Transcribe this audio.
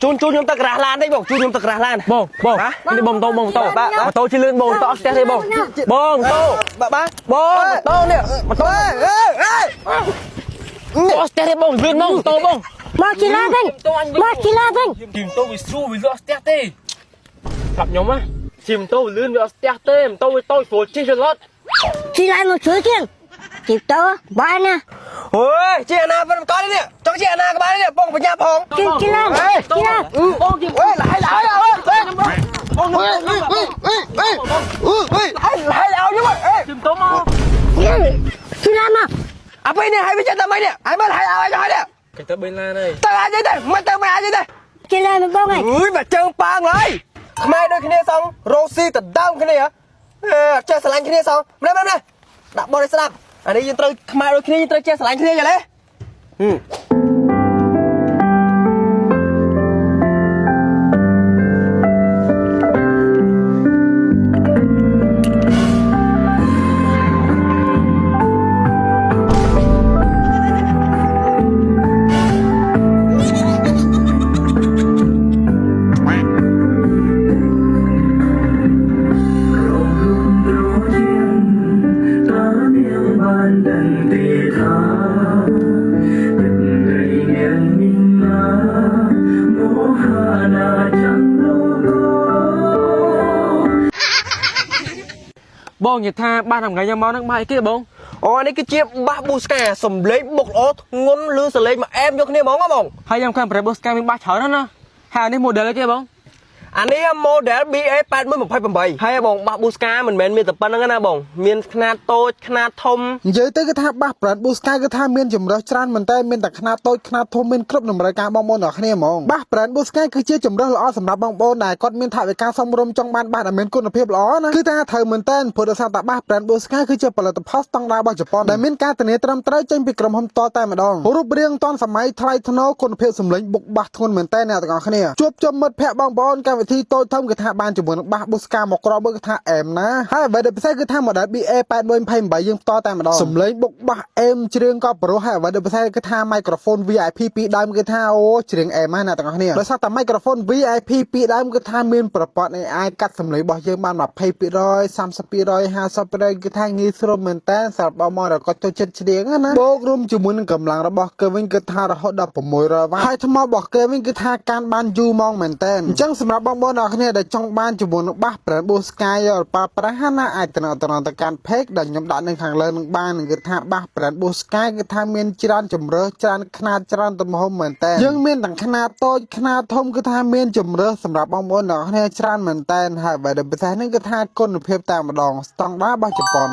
chun nhom tật rà lan đấy bông chun nhom tật rà lan bông đi bông tô mà tô chỉ lươn bông tô té đây bông tô ba tô nè mà tô tô té đây bông lươn bông tô bông ba chỉ la đây chìm tô bị su bị lót té tê gặp nhóm á chìm tô lươn bị lót té tê tô với tôi phổi trên chân lót chỉ lại một chuỗi tiền kịp tao ba nè ôi chị Anna vẫn có đấy nè cho chị Anna cái ba đấy nè bông phải nhà bông chỉ la bông chìm ôi lại bông lại đâu chứ mà chìm tô mà chỉ la mà à bây nè hai bên chân tao mấy nè hai bên hai ai cho hai nè cái tớ bên la này tao ai dưới đây mày tao mày ai dưới đây chỉ la một bông này ui mà trơn pang rồi mai đôi khi này xong Rosie tận đau cái này á chơi sờ lạnh cái này xong đây đặt bò đây sập anh đi yên tôi mai đôi khi này tôi chơi sờ lạnh cái này vậy đấy bông nhiệt tha ba thằng gái nhau máu nước mai kia bông ôi này cái chiếc ba buska sầm lấy bột ớt ngôn lư sờ lấy mà em cho cái này món á bông hay em khăn phải buska mình ba chở nó hàng này model kia bông anh ấy model BA81 hay bông ba buska mình men tập ban đó na bông miền khna tôi khna thom និយាយទៅគឺថាបាសប្រាត់ Busca គឺថាមានចម្រើសច្រើនមែនតើមានតែខ្នាតតូចខ្នាតធំមានគ្រប់តម្រូវការបងប្អូនទាំងគ្នាហ្មងបាសប្រាត់ Busca គឺជាចម្រើសល្អសម្រាប់បងប្អូនដែលគាត់មានថវិកាសមរម្យចង់បានបាសដែលមានគុណភាពល្អណាគឺថាត្រូវមែនតើព្រោះដោយសារតែបាសប្រាត់ Busca គឺជាផលិតផលស្តង់ដាររបស់ជប៉ុនដែលមានការធានាត្រឹមត្រូវចេញពីក្រុមហ៊ុនតតែម្ដងរូបរាងទាន់សម័យថ្លៃថ្នូរគុណភាពសម្លេងបុកបាសធ្ងន់មែនតើអ្នកទាំងអស់គ្នាជួបជុំមិត្តភ័ក្តិបងប្អូនកម្មវិធីតូចធំគឺថាបានជាមួយនឹងបាស Busca មកក្រោបគឺថាអែមណាហើយអ្វីដែលពិសេសគឺថា model BA8128 យើងផ្ដល់តែម្ដងសម្លេងបុកបាសអែមជ្រៀងក៏ប្រុសហើយអ្វីដែលពិសេសគឺថា microphone VIP 2ដើមគឺថាអូជ្រៀងអែមណាស់អ្នកទាំងអស់គ្នាដោយសារតែ microphone VIP 2ដើមគឺថាមានប្រព័ន្ធ AI កាត់សម្លេងរបស់យើងបាន 20% 30% 50% គឺថាងាយស្រួលមែនតើសម្រាប់បងប្អូនដែលគាត់ចូលចិត្តច្រៀងណាបូករួមជាមួយនឹងកម្លាំងរបស់គេវិញគឺថារហូតដល់600វ៉ាត់ហើយថ្មរបស់គេវិញគឺថាកាន់បានយូរម៉ោងមែនតើអញ្ចឹងសម្រាប់បងប្អូនអ្នកគ្នាដែលចង់បានជាមួយនឹងបាស brand Busca យកប៉ាប្រាស់ណាអាចតំណទៅកាន់ page ដែលខ្ញុំដាក់នៅខាងលើនឹងបានគឺថាបាស brand Busca គឺថាមានច្រើនជំរើសច្រើនខ្នាតច្រើនទំហំមែនតើយើងមានទាំងខ្នាតតូចខ្នាតធំគឺថាមានជំរើសសម្រាប់បងប្អូនអ្នកគ្នាច្រើនមែនតើហើយអ្វីដែលពិសេសនេះគឺថាគុណភាពតែម្ដងស្តង់ដាររបស់ជប៉ុន